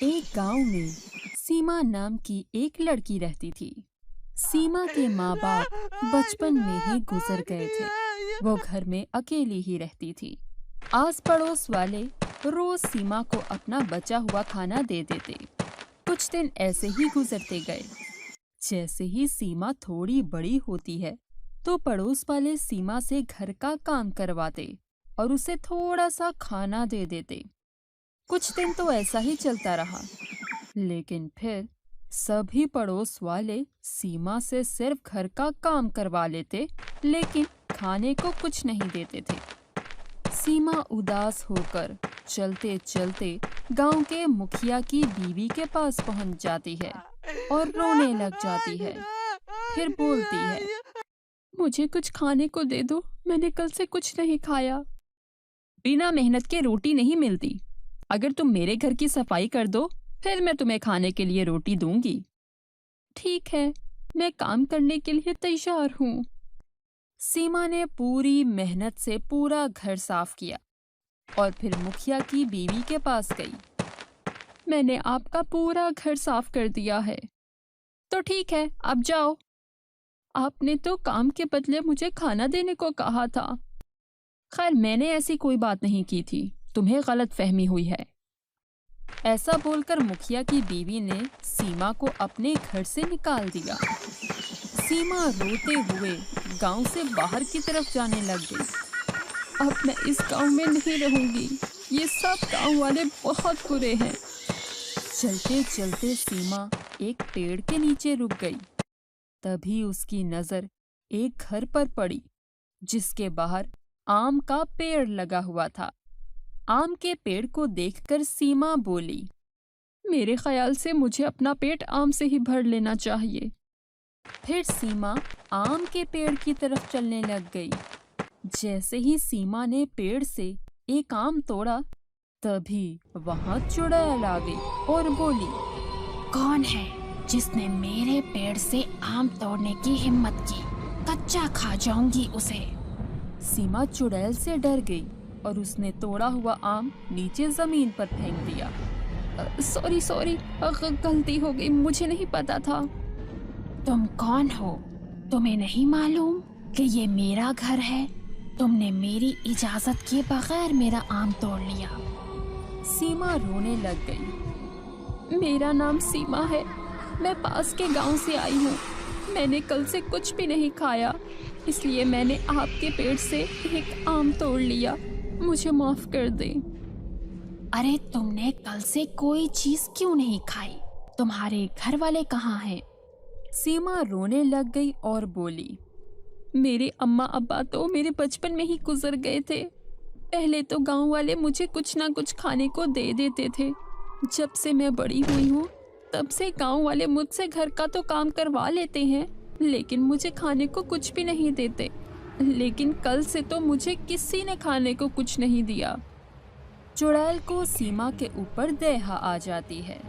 एक गांव में सीमा नाम की एक लड़की रहती थी। सीमा के माँ बाप बचपन में ही गुजर गए थे। वो घर में अकेली ही रहती थी। आस पड़ोस वाले रोज सीमा को अपना बचा हुआ खाना दे देते। कुछ दिन ऐसे ही गुजरते गए। जैसे ही सीमा थोड़ी बड़ी होती है तो पड़ोस वाले सीमा से घर का काम करवाते और उसे थोड़ा सा खाना दे देते। कुछ दिन तो ऐसा ही चलता रहा, लेकिन फिर सभी पड़ोस वाले सीमा से सिर्फ घर का काम करवा लेते, लेकिन खाने को कुछ नहीं देते थे। सीमा उदास होकर चलते चलते गांव के मुखिया की बीवी के पास पहुंच जाती है और रोने लग जाती है। फिर बोलती है, मुझे कुछ खाने को दे दो, मैंने कल से कुछ नहीं खाया। बिना मेहनत के रोटी नहीं मिलती। अगर तुम मेरे घर की सफाई कर दो, फिर मैं तुम्हें खाने के लिए रोटी दूंगी। ठीक है, मैं काम करने के लिए तैयार हूँ। सीमा ने पूरी मेहनत से पूरा घर साफ किया और फिर मुखिया की बीवी के पास गई। मैंने आपका पूरा घर साफ कर दिया है, तो ठीक है, अब जाओ। आपने तो काम के बदले मुझे खाना देने को कहा था। खैर, मैंने ऐसी कोई बात नहीं की थी, तुम्हें गलत फहमी हुई है। ऐसा बोलकर मुखिया की बीवी ने सीमा को अपने घर से निकाल दिया। सीमा रोते हुए गांव से बाहर की तरफ जाने लग गई। अब मैं इस गांव में नहीं रहूंगी, ये सब गांव वाले बहुत बुरे हैं। चलते चलते सीमा एक पेड़ के नीचे रुक गई। तभी उसकी नजर एक घर पर पड़ी, जिसके बाहर आम का पेड़ लगा हुआ था। आम के पेड़ को देखकर सीमा बोली, मेरे ख्याल से मुझे अपना पेट आम से ही भर लेना चाहिए। फिर सीमा आम के पेड़ की तरफ चलने लग गई। जैसे ही सीमा ने पेड़ से एक आम तोड़ा, तभी वहां चुड़ैल आ गई और बोली, कौन है जिसने मेरे पेड़ से आम तोड़ने की हिम्मत की? कच्चा खा जाऊंगी उसे। सीमा चुड़ैल से डर गई और उसने तोड़ा हुआ आम नीचे जमीन पर फेंक दिया। सॉरी, गलती हो गई, मुझे नहीं पता था। तुम कौन हो? तुम्हें नहीं मालूम कि ये मेरा घर है? तुमने मेरी इजाजत के बगैर मेरा आम तोड़ लिया। सीमा रोने लग गई। मेरा नाम सीमा है, मैं पास के गांव से आई हूँ। मैंने कल से कुछ भी नहीं खाया, इसलिए मैंने आपके पेड़ से एक आम तोड़ लिया। मुझे माफ कर दे। अरे, तुमने कल से कोई चीज क्यों नहीं खाई? तुम्हारे घर वाले कहाँ हैं? सीमा रोने लग गई और बोली, मेरे अम्मा अब्बा तो मेरे बचपन में ही गुजर गए थे। पहले तो गांव वाले मुझे कुछ ना कुछ खाने को दे देते थे। जब से मैं बड़ी हुई हूँ, तब से गांव वाले मुझसे घर का तो काम करवा लेते हैं, लेकिन मुझे खाने को कुछ भी नहीं देते। लेकिन कल से तो मुझे किसी ने खाने को कुछ नहीं दिया। चुड़ैल को सीमा के ऊपर दया आ जाती है।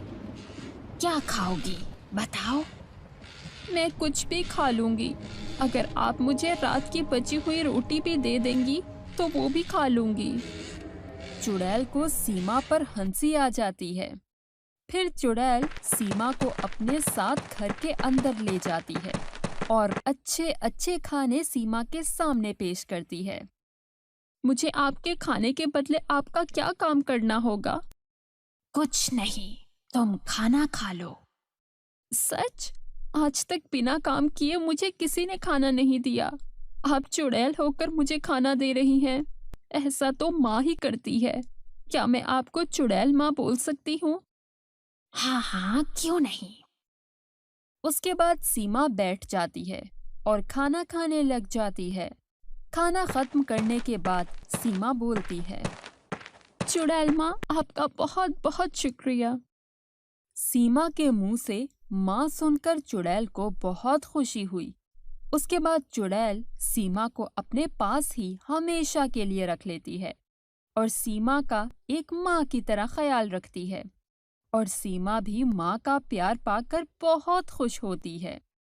क्या खाओगी, बताओ? मैं कुछ भी खा लूंगी। अगर आप मुझे रात की बची हुई रोटी भी दे देंगी तो वो भी खा लूंगी। चुड़ैल को सीमा पर हंसी आ जाती है। फिर चुड़ैल सीमा को अपने साथ घर के अंदर ले जाती है और अच्छे अच्छे खाने सीमा के सामने पेश करती है। मुझे आपके खाने के बदले आपका क्या काम करना होगा? कुछ नहीं, तुम खाना खा लो। सच? आज तक बिना काम किए मुझे किसी ने खाना नहीं दिया। आप चुड़ैल होकर मुझे खाना दे रही हैं। ऐसा तो माँ ही करती है। क्या मैं आपको चुड़ैल माँ बोल सकती हूँ? हाँ हाँ, क्यों नहीं। उसके बाद सीमा बैठ जाती है और खाना खाने लग जाती है। खाना खत्म करने के बाद सीमा बोलती है, चुड़ैल माँ, आपका बहुत बहुत शुक्रिया। सीमा के मुंह से माँ सुनकर चुड़ैल को बहुत खुशी हुई। उसके बाद चुड़ैल सीमा को अपने पास ही हमेशा के लिए रख लेती है और सीमा का एक माँ की तरह ख्याल रखती है। और सीमा भी माँ का प्यार पाकर बहुत खुश होती है।